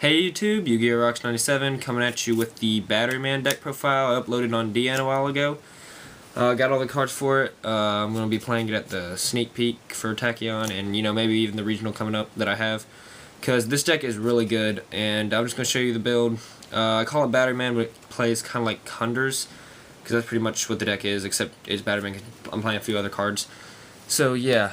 Hey YouTube, Yu-Gi-Oh! Rocks 97 coming at you with the Batteryman deck profile I uploaded on DN a while ago. Got all the cards for it. I'm going to be playing it at the sneak peek for Tachyon and maybe even the regional coming up that I have. Because this deck is really good and I'm just going to show you the build. I call it Batteryman, but it plays kind of like Hunders. Because that's pretty much what the deck is, except it's Batteryman. I'm playing a few other cards. So yeah,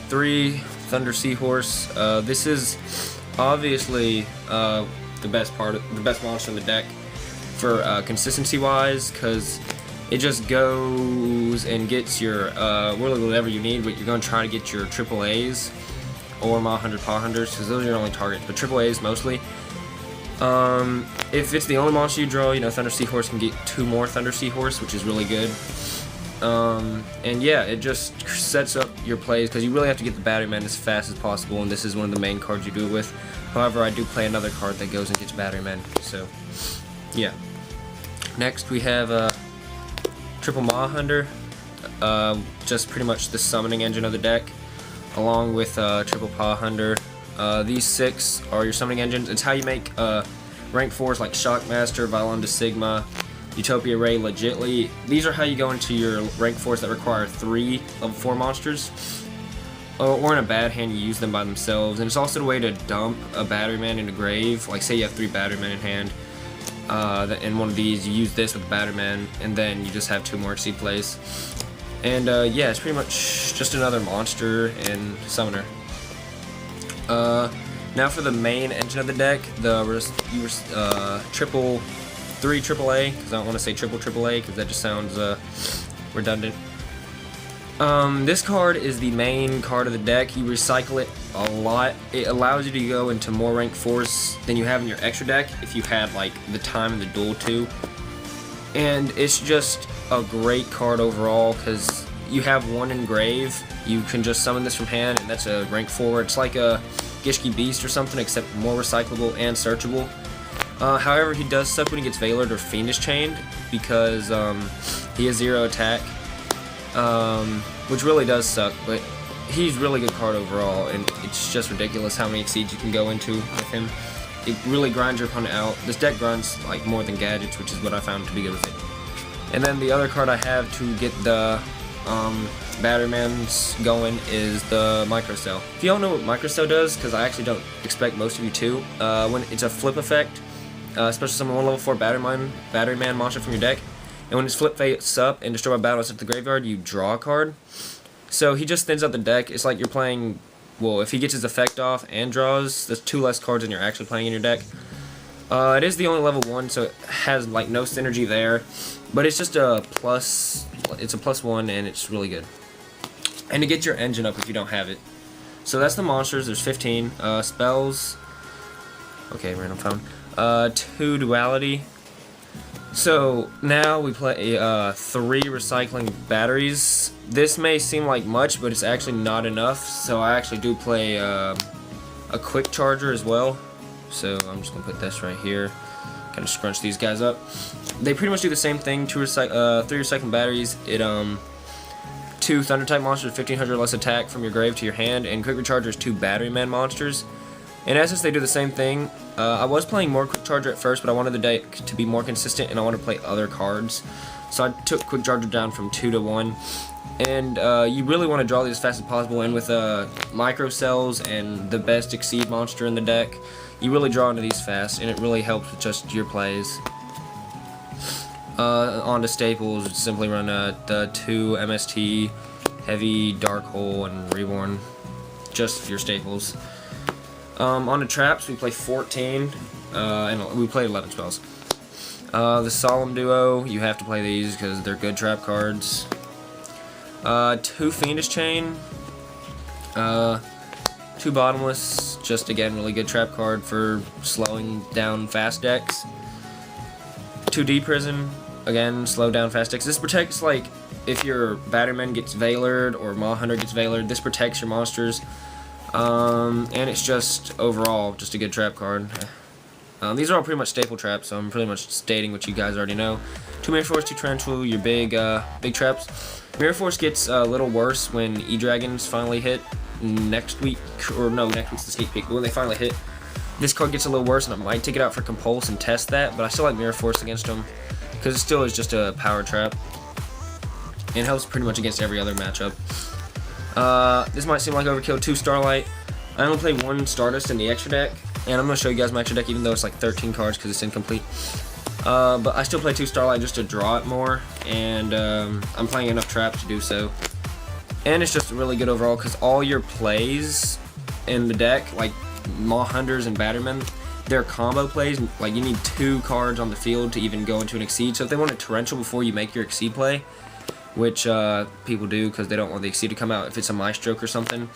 3 Thunder Seahorse. This is obviously the best monster in the deck for consistency wise, because it just goes and gets your really whatever you need, but you're going to try to get your triple A's or Ma 100 Pa Hunters, because those are your only targets, but triple A's mostly. If it's the only monster you draw, Thunder Seahorse can get 2 more Thunder Seahorse, which is really good. And yeah, it just sets up your plays, because you really have to get the Batteryman as fast as possible, and this is one of the main cards you do it with. However, I do play another card that goes and gets Batteryman, so yeah. Next we have Triple Ma Hunder, just pretty much the summoning engine of the deck, along with Triple Pa Hunder. These 6 are your summoning engines. It's how you make rank 4s like Shockmaster, Violon de Sigma, Utopia Ray legitly. These are how you go into your rank 4s that require 3 level 4 monsters. Or in a bad hand, you use them by themselves. And it's also the way to dump a Batteryman in the grave. Like, say you have 3 Batterymen in hand. In one of these, you use this with Batteryman, and then you just have 2 more exceed plays. And yeah, it's pretty much just another monster and summoner. Now for the main engine of the deck, the 3 AAA, because I don't want to say triple AAA, because that just sounds redundant. This card is the main card of the deck. You recycle it a lot. It allows you to go into more rank 4s than you have in your extra deck if you had like the time and the duel too. And it's just a great card overall, because you have 1 engrave. You can just summon this from hand, and that's a rank 4. It's like a Gishki Beast or something, except more recyclable and searchable. However, he does suck when he gets Veilered or Fiendish Chained, because he has 0 attack, which really does suck, but he's a really good card overall, and it's just ridiculous how many exceeds you can go into with him. It really grinds your opponent out. This deck grinds like more than gadgets, which is what I found to be good with it. And then the other card I have to get the Batterymans going is the Microcell. If you don't know what Microcell does, because I actually don't expect most of you to, when it's a flip effect, especially summon 1 level 4 Batteryman monster from your deck, and when it's flip face up and destroy a battle at the graveyard, you draw a card. So he just thins out the deck. It's like you're playing, well, if he gets his effect off and draws, there's 2 less cards than you're actually playing in your deck. It is the only level 1, so it has like no synergy there, but it's just a plus. It's a +1, and it's really good. And to get your engine up if you don't have it. So that's the monsters. There's 15 spells. Okay, random phone. 2 duality. So now we play 3 recycling batteries. This may seem like much, but it's actually not enough. So I actually do play a quick charger as well. So I'm just gonna put this right here. Kind of scrunch these guys up. They pretty much do the same thing. 3 recycling batteries. It 2 Thunder type monsters, 1500 less attack from your grave to your hand, and quick recharger is 2 Batteryman monsters. In essence, they do the same thing. I was playing more quick charger at first, but I wanted the deck to be more consistent, and I wanted to play other cards. So I took quick charger down from 2 to 1. And you really want to draw these as fast as possible, and with micro cells and the best exceed monster in the deck, you really draw into these fast, and it really helps with just your plays. On to staples, simply run the 2 MST, Heavy, Dark Hole, and Reborn. Just your staples. On to traps, we play 14, and we play 11 spells. The Solemn Duo, you have to play these because they're good trap cards. 2 Fiendish Chain, 2 Bottomless, just again really good trap card for slowing down fast decks. 2 Deep Prison, again slow down fast decks. This protects, like, if your Batterman gets Veilered or Ma Hunter gets Veilered, this protects your monsters. And it's just overall just a good trap card. These are all pretty much staple traps, so I'm pretty much stating what you guys already know. 2 Mirror Force, 2 Tarantula, your big traps. Mirror Force gets a little worse when E-Dragons finally hit next week, or no, next week's the sneak peek, but when they finally hit. this card gets a little worse, and I might take it out for Compulse and test that, but I still like Mirror Force against him, because it still is just a power trap, and helps pretty much against every other matchup. This might seem like overkill, 2 Starlight. I only play 1 Stardust in the extra deck, and I'm going to show you guys my extra deck, even though it's like 13 cards because it's incomplete. But I still play 2 Starlight just to draw it more, and I'm playing enough traps to do so. And it's just really good overall, because all your plays in the deck, like Hunters and Batteryman, they're combo plays. Like, you need 2 cards on the field to even go into an Exceed. So if they want a Torrential before you make your Exceed play, which people do because they don't want the Exceed to come out if it's a Maestroke or something,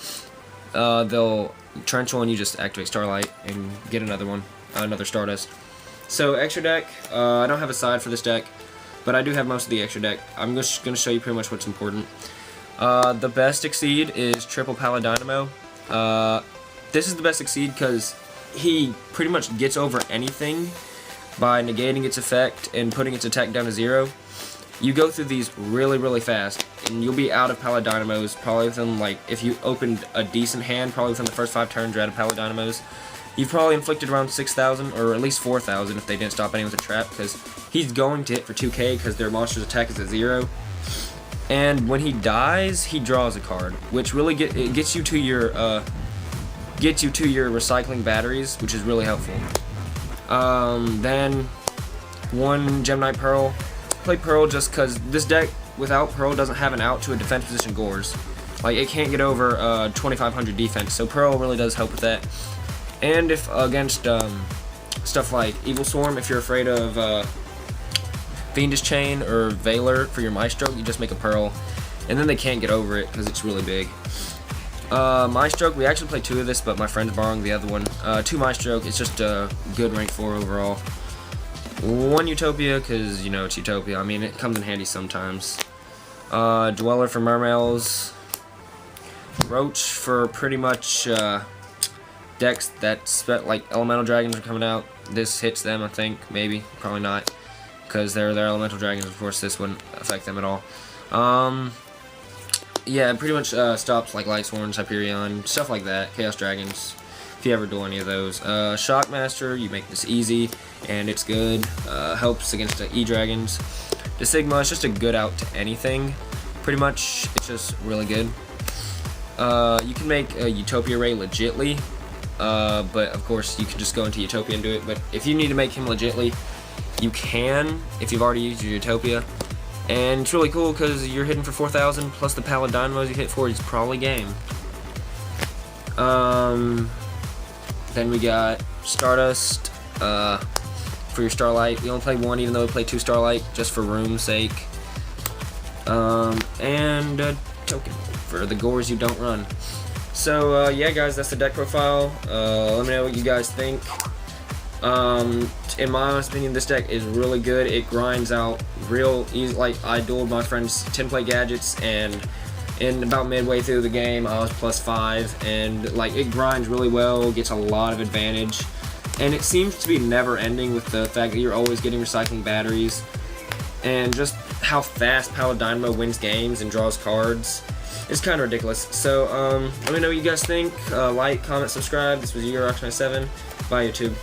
they'll Torrential and you just activate Starlight and get another one, another Stardust. So extra deck, I don't have a side for this deck, but I do have most of the extra deck. I'm just going to show you pretty much what's important. The best Exceed is Triple Paladynamo. This is the best Exceed because he pretty much gets over anything by negating its effect and putting its attack down to 0. You go through these really fast, and you'll be out of Paladynamos probably within, like, if you opened a decent hand, probably within the first 5 turns you're out of Paladynamos. You've probably inflicted around 6,000, or at least 4,000 if they didn't stop any with a trap, because he's going to hit for 2k because their monster's attack is at 0. And when he dies, he draws a card, which really gets you to your recycling batteries, which is really helpful. Then 1 Gemini Pearl. Play Pearl just because this deck without Pearl doesn't have an out to a defense position Gores. Like, it can't get over 2,500 defense, so Pearl really does help with that. And if against stuff like Evil Swarm, if you're afraid of Fiendish Chain or Veiler for your Maestroke, you just make a Pearl, and then they can't get over it because it's really big. Maestroke, we actually play 2 of this, but my friend's borrowing the other one. 2 Maestroke, it's just a good rank 4 overall. 1 Utopia, because, you know, it's Utopia. I mean, it comes in handy sometimes. Dweller for Mermails. Roach for pretty much decks that, like, Elemental Dragons are coming out. This hits them, I think. Maybe. Probably not. Because they're Elemental Dragons, of course, this wouldn't affect them at all. Yeah, it pretty much stops, like, Light Sworn, Hyperion, stuff like that. Chaos Dragons. If you ever do any of those. Shockmaster, you make this easy, and it's good. Helps against the E-Dragons. The Sigma is just a good out to anything. Pretty much, it's just really good. You can make a Utopia Ray legitly, but of course you can just go into Utopia and do it. But if you need to make him legitly, you can, if you've already used your Utopia. And it's really cool because you're hitting for 4,000, plus the Paladynamos you hit for, is probably game. Then we got Stardust for your Starlight. We only play 1, even though we play 2 Starlight, just for room's sake. And a token for the Gores you don't run. So, yeah, guys, that's the deck profile. Let me know what you guys think. In my honest opinion, this deck is really good. It grinds out real easy. Like, I dueled my friend's 10-play gadgets, and in about midway through the game, I was +5, and like, it grinds really well, gets a lot of advantage, and it seems to be never ending with the fact that you're always getting recycling batteries, and just how fast Paladynamo wins games and draws cards. It's kind of ridiculous. So let me know what you guys think. Like, comment, subscribe. This was EuroX97. Bye, YouTube.